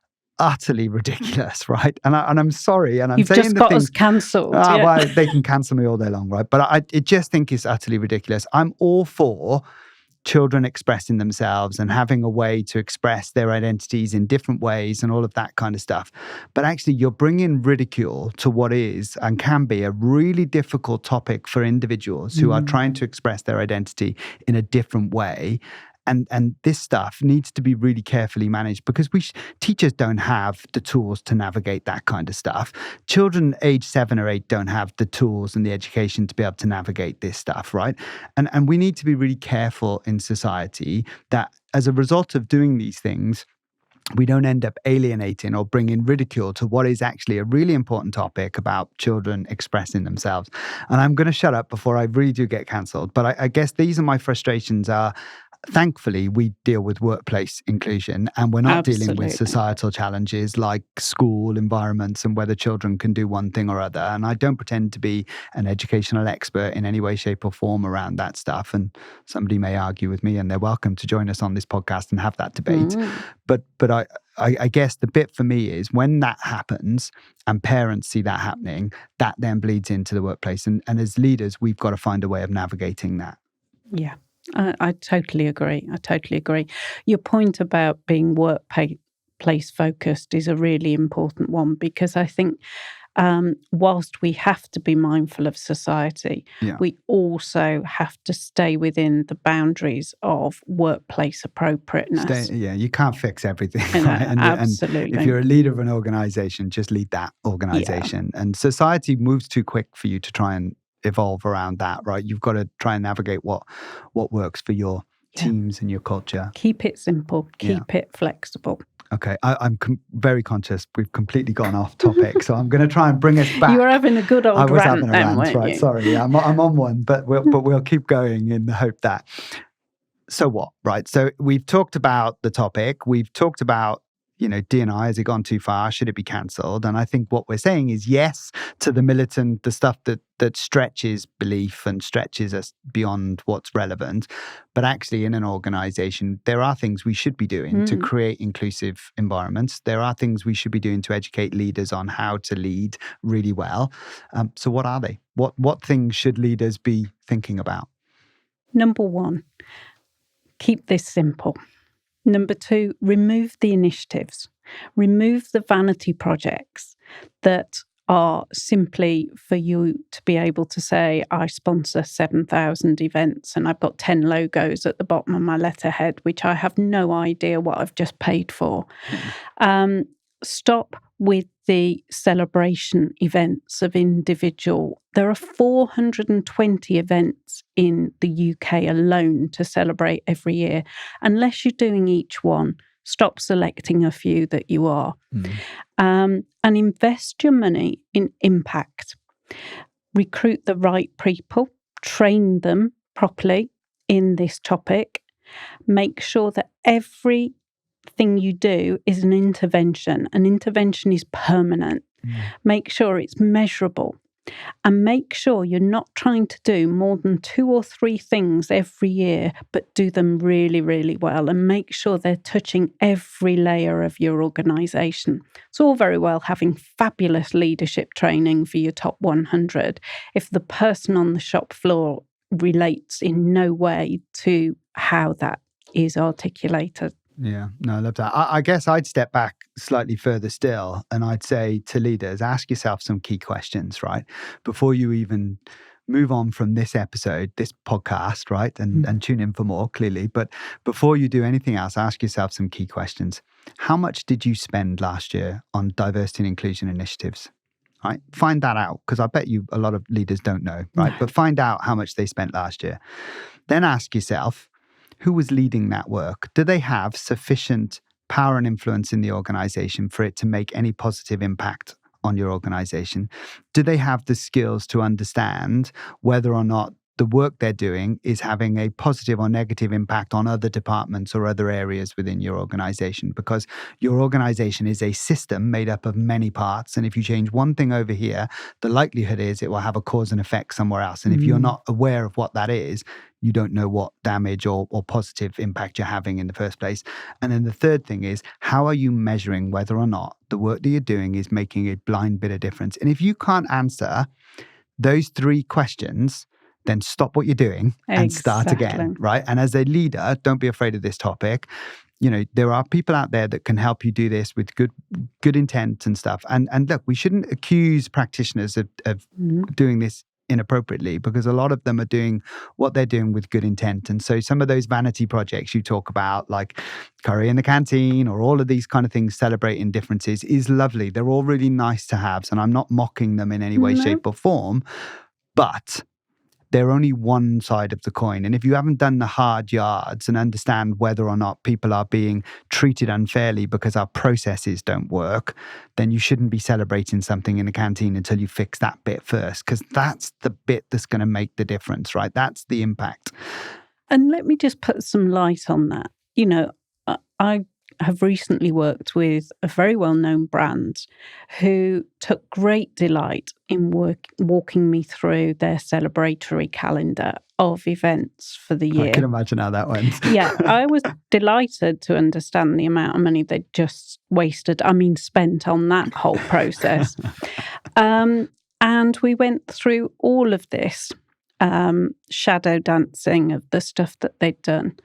ridiculous, right? And I'm sorry, and I'm You've saying just the got things, us cancelled. well, they can cancel me all day long, right? But I just think it's utterly ridiculous. I'm all for children expressing themselves and having a way to express their identities in different ways and all of that kind of stuff. But actually, you're bringing ridicule to what is and can be a really difficult topic for individuals who are trying to express their identity in a different way. And this stuff needs to be really carefully managed because teachers don't have the tools to navigate that kind of stuff. Children age 7 or 8 don't have the tools and the education to be able to navigate this stuff, right? And we need to be really careful in society that as a result of doing these things, we don't end up alienating or bringing ridicule to what is actually a really important topic about children expressing themselves. And I'm going to shut up before I really do get cancelled. But I guess these are my frustrations are, thankfully, we deal with workplace inclusion and we're not dealing with societal challenges like school environments and whether children can do one thing or other. And I don't pretend to be an educational expert in any way, shape or form around that stuff. And somebody may argue with me and they're welcome to join us on this podcast and have that debate. But I guess the bit for me is when that happens and parents see that happening, that then bleeds into the workplace. And as leaders, we've got to find a way of navigating that. Yeah. I totally agree. Your point about being workplace focused is a really important one because I think whilst we have to be mindful of society, we also have to stay within the boundaries of workplace appropriateness. You can't fix everything. Right? Absolutely. And if you're a leader of an organization, just lead that organization. And society moves too quick for you to try and evolve around that, right? You've got to try and navigate what works for your teams and your culture. Keep it simple. Keep it flexible. Okay, I'm very conscious we've completely gone off topic, so I'm going to try and bring us back. You were having a good old I was rant having a then, rant, weren't right? you? Sorry, I'm on one, but we'll keep going in the hope that. So what, right? So we've talked about the topic. We've talked about, D&I, has it gone too far? Should it be cancelled? And I think what we're saying is yes to the militant, the stuff that stretches belief and stretches us beyond what's relevant. But actually in an organization, there are things we should be doing to create inclusive environments. There are things we should be doing to educate leaders on how to lead really well. So what are they? What things should leaders be thinking about? Number 1, keep this simple. Number 2, remove the initiatives. Remove the vanity projects that are simply for you to be able to say, I sponsor 7,000 events and I've got 10 logos at the bottom of my letterhead, which I have no idea what I've just paid for. Stop with the celebration events of individual. There are 420 events in the UK alone to celebrate every year. Unless you're doing each one, stop selecting a few that you are. And invest your money in impact. Recruit the right people, train them properly in this topic. Make sure that every thing you do is an intervention. An intervention is permanent. Make sure it's measurable. And make sure you're not trying to do more than 2 or 3 things every year, but do them really, really well. And make sure they're touching every layer of your organisation. It's all very well having fabulous leadership training for your top 100. If the person on the shop floor relates in no way to how that is articulated. Yeah, no, I love that. I guess I'd step back slightly further still and I'd say to leaders, ask yourself some key questions, right? Before you even move on from this episode, this podcast, right? And tune in for more, clearly. But before you do anything else, ask yourself some key questions. How much did you spend last year on diversity and inclusion initiatives? Right? Find that out, because I bet you a lot of leaders don't know, right? But find out how much they spent last year. Then ask yourself, who was leading that work? Do they have sufficient power and influence in the organization for it to make any positive impact on your organization? Do they have the skills to understand whether or not the work they're doing is having a positive or negative impact on other departments or other areas within your organization? Because your organization is a system made up of many parts. And if you change one thing over here, the likelihood is it will have a cause and effect somewhere else. And if you're not aware of what that is, you don't know what damage or positive impact you're having in the first place. And then the third thing is, how are you measuring whether or not the work that you're doing is making a blind bit of difference? And if you can't answer those 3 questions, then stop what you're doing and start again, right? And as a leader, don't be afraid of this topic. There are people out there that can help you do this with good intent and stuff. And look, we shouldn't accuse practitioners of doing this inappropriately, because a lot of them are doing what they're doing with good intent. And so some of those vanity projects you talk about, like curry in the canteen or all of these kind of things celebrating differences, is lovely. They're all really nice to have. And I'm not mocking them in any way, shape or form, but they're only one side of the coin. And if you haven't done the hard yards and understand whether or not people are being treated unfairly because our processes don't work, then you shouldn't be celebrating something in a canteen until you fix that bit first, because that's the bit that's going to make the difference, right? That's the impact. And let me just put some light on that. I have recently worked with a very well-known brand who took great delight in walking me through their celebratory calendar of events for the year. I can imagine how that went. Yeah, I was delighted to understand the amount of money they'd just spent on that whole process. And we went through all of this shadow dancing of the stuff that they'd done.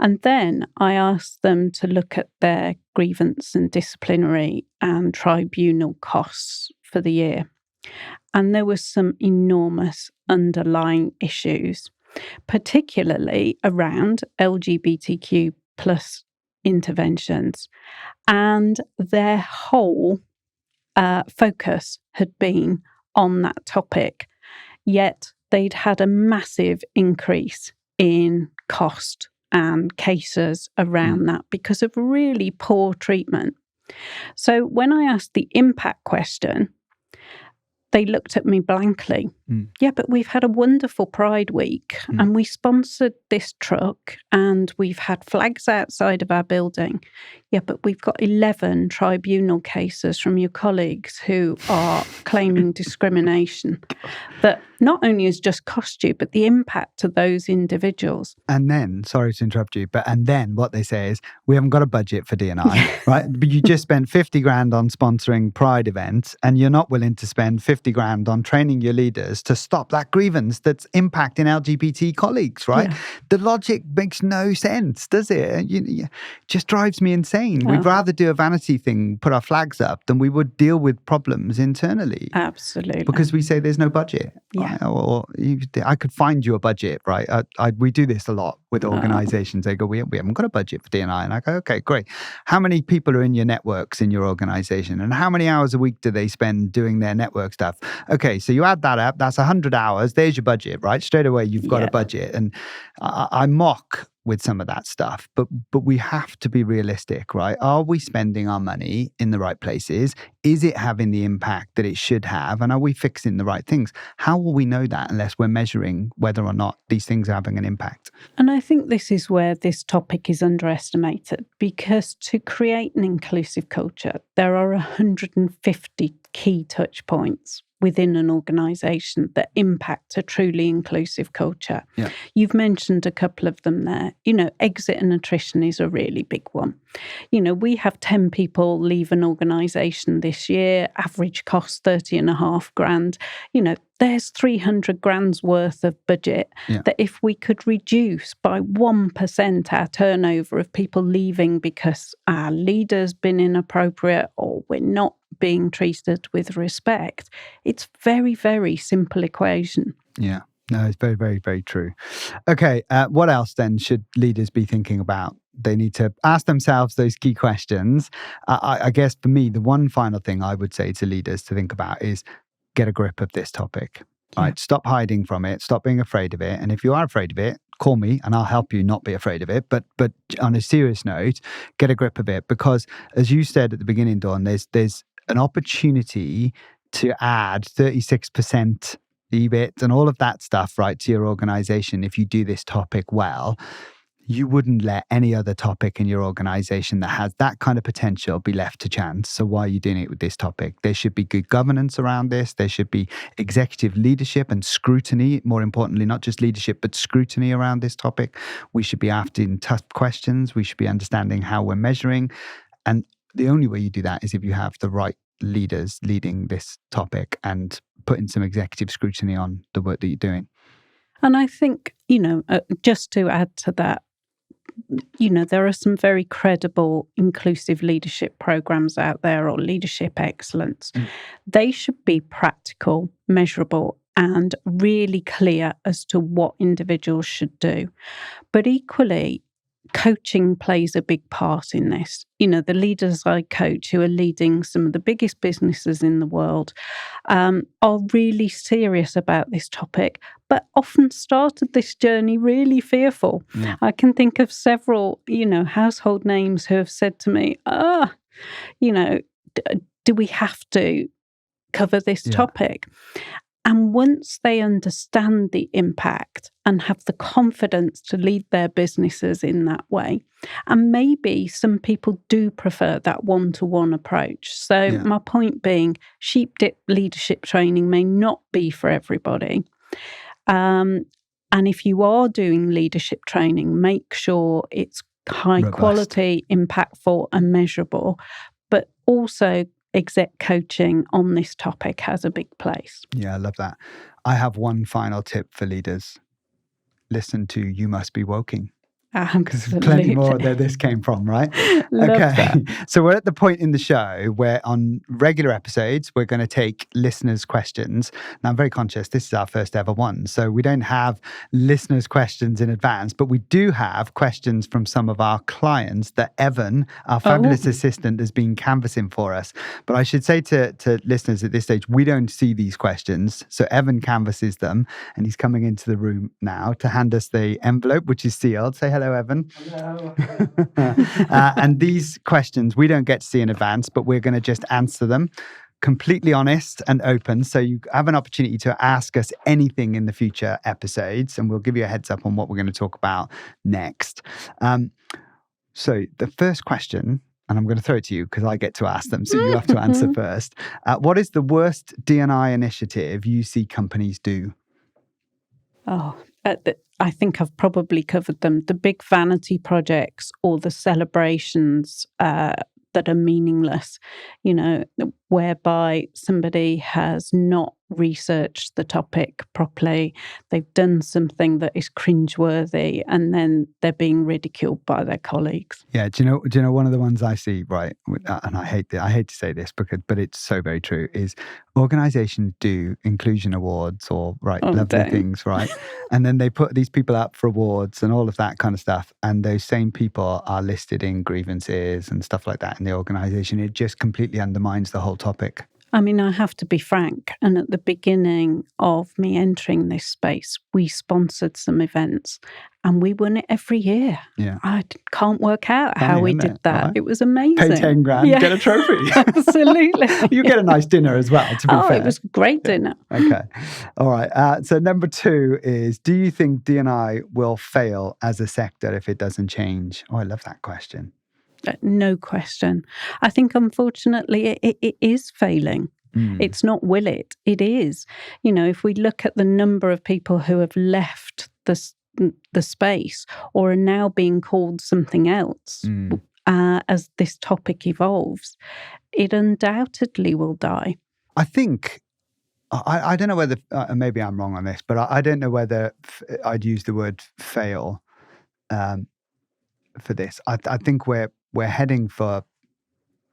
And then I asked them to look at their grievance and disciplinary and tribunal costs for the year. And there were some enormous underlying issues, particularly around LGBTQ plus interventions. And their whole focus had been on that topic, yet they'd had a massive increase in cost and cases around that because of really poor treatment. So when I asked the impact question, they looked at me blankly. Yeah, but we've had a wonderful Pride Week and we sponsored this truck and we've had flags outside of our building. Yeah, but we've got 11 tribunal cases from your colleagues who are claiming discrimination that not only has just cost you, but the impact to those individuals. And then, sorry to interrupt you, and then what they say is, we haven't got a budget for D&I, right? But you just spent 50 grand on sponsoring Pride events and you're not willing to spend 50 grand on training your leaders to stop that grievance that's impacting LGBT colleagues, right? Yeah. The logic makes no sense, does it? It just drives me insane. We'd rather do a vanity thing, put our flags up, than we would deal with problems internally. Absolutely. Because we say there's no budget. Yeah. Right? Or I could find you a budget, right? We do this a lot with organizations. They go, we haven't got a budget for D&I. And I go, okay, great. How many people are in your networks in your organization? And how many hours a week do they spend doing their network stuff? Okay, so you add that up, that's 100 hours. There's your budget, right? Straight away, you've got a budget. And I mock with some of that stuff, but we have to be realistic, right? Are we spending our money in the right places? Is it having the impact that it should have? And are we fixing the right things? How will we know that unless we're measuring whether or not these things are having an impact? And I think this is where this topic is underestimated, because to create an inclusive culture, there are 150 key touch points within an organisation that impact a truly inclusive culture. Yeah. You've mentioned a couple of them there. Exit and attrition is a really big one. We have 10 people leave an organisation this year, average cost 30.5 grand. There's 300 grand's worth of budget that if we could reduce by 1% our turnover of people leaving because our leader's been inappropriate or we're not being treated with respect, it's very, very simple equation. Yeah, no, it's very, very, very true. Okay, what else then should leaders be thinking about? They need to ask themselves those key questions. I guess for me, the one final thing I would say to leaders to think about is get a grip of this topic, right? Stop hiding from it. Stop being afraid of it. And if you are afraid of it, call me and I'll help you not be afraid of it. But on a serious note, get a grip of it, because as you said at the beginning, Dawn, there's an opportunity to add 36% EBIT and all of that stuff, right, to your organization if you do this topic well. You wouldn't let any other topic in your organization that has that kind of potential be left to chance. So why are you doing it with this topic? There should be good governance around this. There should be executive leadership and scrutiny, more importantly, not just leadership, but scrutiny around this topic. We should be asking tough questions. We should be understanding how we're measuring. And the only way you do that is if you have the right leaders leading this topic and putting some executive scrutiny on the work that you're doing. And I think, just to add to that, there are some very credible inclusive leadership programs out there, or leadership excellence. They should be practical, measurable, and really clear as to what individuals should do. But equally, coaching plays a big part in this. The leaders I coach who are leading some of the biggest businesses in the world are really serious about this topic, but often started this journey really fearful. Yeah. I can think of several, household names who have said to me, do we have to cover this topic? And once they understand the impact and have the confidence to lead their businesses in that way, and maybe some people do prefer that one-to-one approach. So my point being, sheep dip leadership training may not be for everybody. And if you are doing leadership training, make sure it's high quality, impactful and measurable, but also exec coaching on this topic has a big place. Yeah, I love that. I have one final tip for leaders. Listen to You Must Be Woking. Because plenty more where this came from, right? Okay. So we're at the point in the show where on regular episodes, we're going to take listeners' questions. Now, I'm very conscious this is our first ever one. So we don't have listeners' questions in advance, but we do have questions from some of our clients that Evan, our fabulous assistant, has been canvassing for us. But I should say to listeners at this stage, we don't see these questions. So Evan canvasses them and he's coming into the room now to hand us the envelope, which is sealed. Say hello Hello, Evan. Hello. And these questions we don't get to see in advance, but we're going to just answer them completely honest and open. So you have an opportunity to ask us anything in the future episodes, and we'll give you a heads up on what we're going to talk about next. So the first question, and I'm going to throw it to you because I get to ask them, so you have to answer first. What is the worst D&I initiative you see companies do? I think I've probably covered them. The big vanity projects or the celebrations that are meaningless, whereby somebody has not researched the topic properly. They've done something that is cringeworthy, and then they're being ridiculed by their colleagues. Yeah, do you know one of the ones I see, right? And I hate to say this but it's so very true. Is organisations do inclusion awards or lovely things, right? And then they put these people up for awards and all of that kind of stuff, and those same people are listed in grievances and stuff like that in the organisation. It just completely undermines the whole topic. I mean, I have to be frank. And at the beginning of me entering this space, we sponsored some events and we won it every year. Yeah. I can't work out how we did that. Right. It was amazing. Pay 10 grand, get a trophy. Absolutely. You get a nice dinner as well, to be fair. It was a great dinner. Okay. All right. So number 2 is, do you think D&I will fail as a sector if it doesn't change? Oh, I love that question. No question. I think, unfortunately, it is failing. It's not will it. It is. If we look at the number of people who have left the space or are now being called something else as this topic evolves, it undoubtedly will die. I think, I don't know whether, maybe I'm wrong on this, but I don't know whether I'd use the word fail for this. I think we're heading for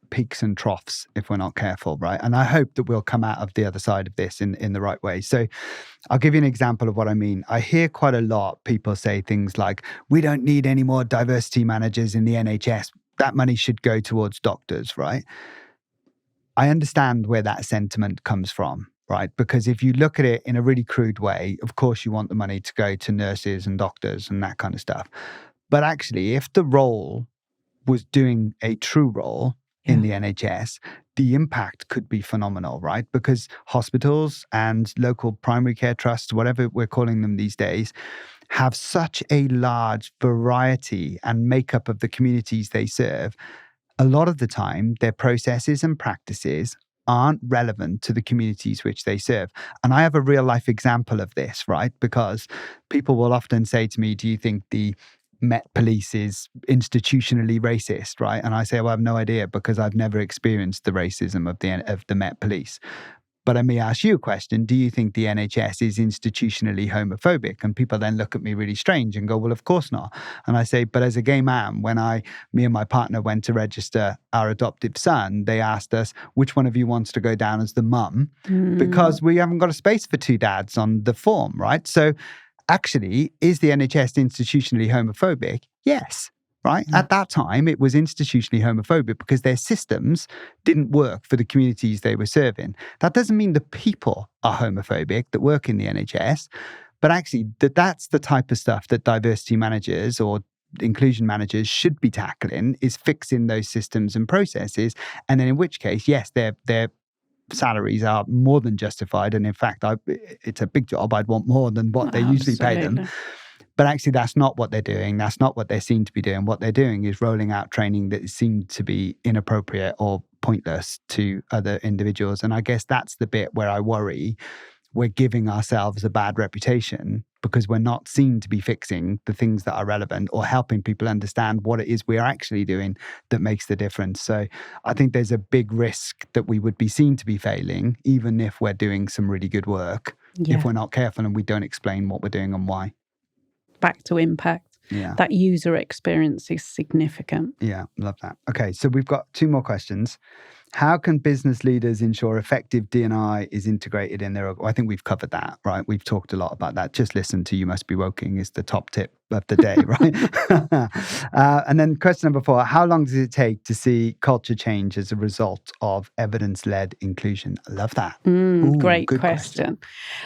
peaks and troughs if we're not careful, right? And I hope that we'll come out of the other side of this in the right way. So I'll give you an example of what I mean. I hear quite a lot people say things like, we don't need any more diversity managers in the NHS. That money should go towards doctors, right? I understand where that sentiment comes from, right? Because if you look at it in a really crude way, of course you want the money to go to nurses and doctors and that kind of stuff. But actually, if the role was doing a true role in the NHS, the impact could be phenomenal, right? Because hospitals and local primary care trusts, whatever we're calling them these days, have such a large variety and makeup of the communities they serve. A lot of the time, their processes and practices aren't relevant to the communities which they serve. And I have a real life example of this, right? Because people will often say to me, do you think the Met Police is institutionally racist, right? And I say, well, I have no idea because I've never experienced the racism of the Met Police. But I may ask you a question, do you think the NHS is institutionally homophobic? And people then look at me really strange and go, well, of course not. And I say, but as a gay man, when me and my partner went to register our adoptive son, they asked us, which one of you wants to go down as the mum? Because we haven't got a space for 2 dads on the form, right? So actually, is the NHS institutionally homophobic? Yes, right? At that time, it was institutionally homophobic because their systems didn't work for the communities they were serving. That doesn't mean the people are homophobic that work in the NHS, but actually that's the type of stuff that diversity managers or inclusion managers should be tackling, is fixing those systems and processes. And then in which case, yes, they're salaries are more than justified. And in fact, it's a big job. I'd want more than what they usually pay them. But actually, that's not what they're doing. That's not what they seem to be doing. What they're doing is rolling out training that seemed to be inappropriate or pointless to other individuals. And I guess that's the bit where I worry we're giving ourselves a bad reputation because we're not seen to be fixing the things that are relevant or helping people understand what it is we're actually doing that makes the difference. So I think there's a big risk that we would be seen to be failing, even if we're doing some really good work, if we're not careful and we don't explain what we're doing and why. Back to impact. Yeah. That user experience is significant. Yeah, love that. Okay, so we've got 2 more questions. How can business leaders ensure effective D&I is integrated in their... I think we've covered that, right? We've talked a lot about that. Just listen to You Must Be Woking is the top tip of the day, right? And then question number 4, how long does it take to see culture change as a result of evidence-led inclusion? I love that. Great question.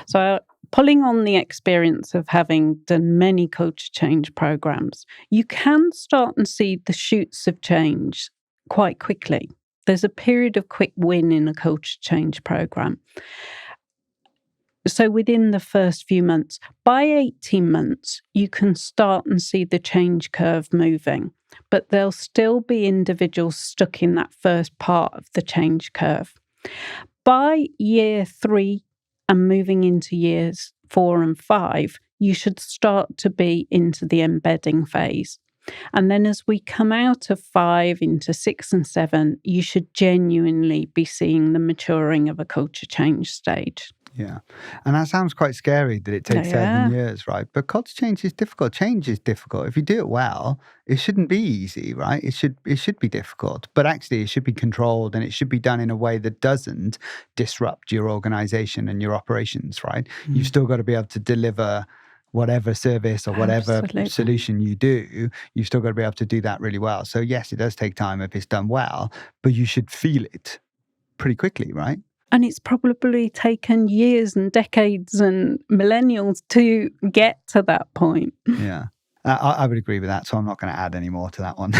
So pulling on the experience of having done many culture change programs, you can start and see the shoots of change quite quickly. There's a period of quick win in a culture change program. So within the first few months, by 18 months, you can start and see the change curve moving, but there'll still be individuals stuck in that first part of the change curve. By year 3 and moving into years 4 and 5, you should start to be into the embedding phase. And then as we come out of 5 into 6 and 7, you should genuinely be seeing the maturing of a culture change stage. Yeah. And that sounds quite scary that it takes 7 years, right? But culture change is difficult. Change is difficult. If you do it well, it shouldn't be easy, right? It should be difficult. But actually, it should be controlled and it should be done in a way that doesn't disrupt your organization and your operations, right? You've still got to be able to deliver whatever service or whatever solution you do, you've still got to be able to do that really well. So yes, it does take time if it's done well, but you should feel it pretty quickly, right? And it's probably taken years and decades and millennials to get to that point. Yeah. I would agree with that, so I'm not going to add any more to that one.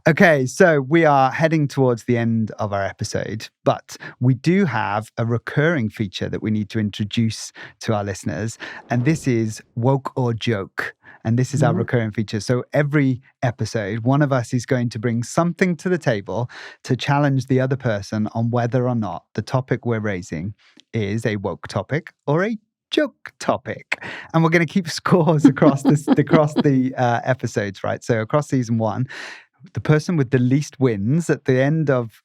Okay, so we are heading towards the end of our episode, but we do have a recurring feature that we need to introduce to our listeners, and this is Woke or Joke. And this is our recurring feature. So every episode, one of us is going to bring something to the table to challenge the other person on whether or not the topic we're raising is a woke topic or a joke topic. And we're going to keep scores across the episodes, right? So across season 1, the person with the least wins at the end of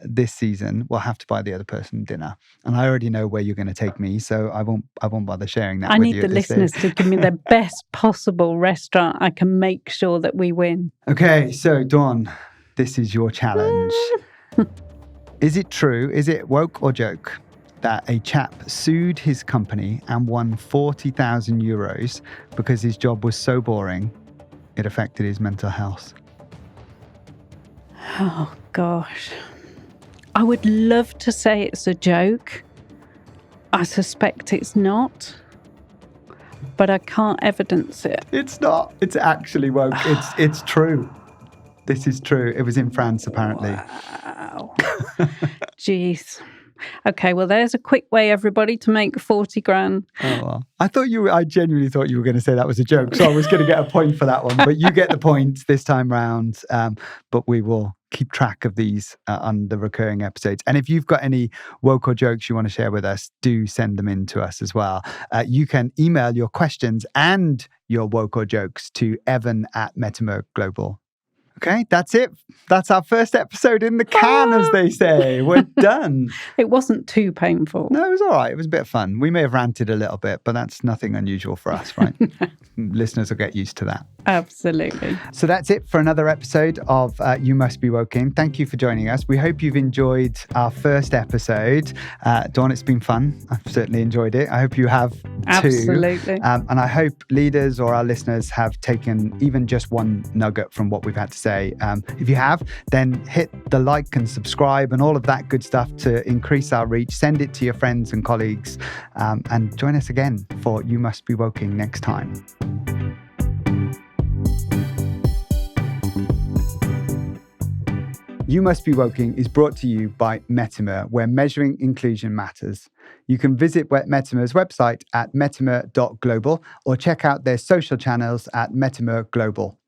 this season will have to buy the other person dinner. And I already know where you're going to take me, so I won't bother sharing that with you. I need the listeners to give me the best possible restaurant. I can make sure that we win. Okay, so Dawn, this is your challenge. Is it true, is it woke or joke, that a chap sued his company and won 40,000 euros because his job was so boring it affected his mental health? Oh, gosh. I would love to say it's a joke. I suspect it's not, but I can't evidence it. It's not. It's actually woke. It's true. This is true. It was in France, apparently. Wow. Jeez. Okay, well, there's a quick way, everybody, to make 40 grand. Oh, well. I genuinely thought you were going to say that was a joke, so I was going to get a point for that one. But you get the point this time round. But we will keep track of these on the recurring episodes. And if you've got any woke or jokes you want to share with us, do send them in to us as well. You can email your questions and your woke or jokes to evan@metimerglobal.com. Okay, that's it. That's our first episode in the can, as they say. We're done. It wasn't too painful. No, it was all right. It was a bit of fun. We may have ranted a little bit, but that's nothing unusual for us, right? Listeners will get used to that. Absolutely. So that's it for another episode of You Must Be Woking. Thank you for joining us. We hope you've enjoyed our first episode. Dawn, it's been fun. I've certainly enjoyed it. I hope you have too. Absolutely. And I hope leaders or our listeners have taken even just one nugget from what we've had to say. If you have, then hit the like and subscribe and all of that good stuff to increase our reach. Send it to your friends and colleagues, and join us again for You Must Be Woking next time. You Must Be Woking is brought to you by Metimer, where measuring inclusion matters. You can visit Metimer's website at metimer.global or check out their social channels at Metimer Global.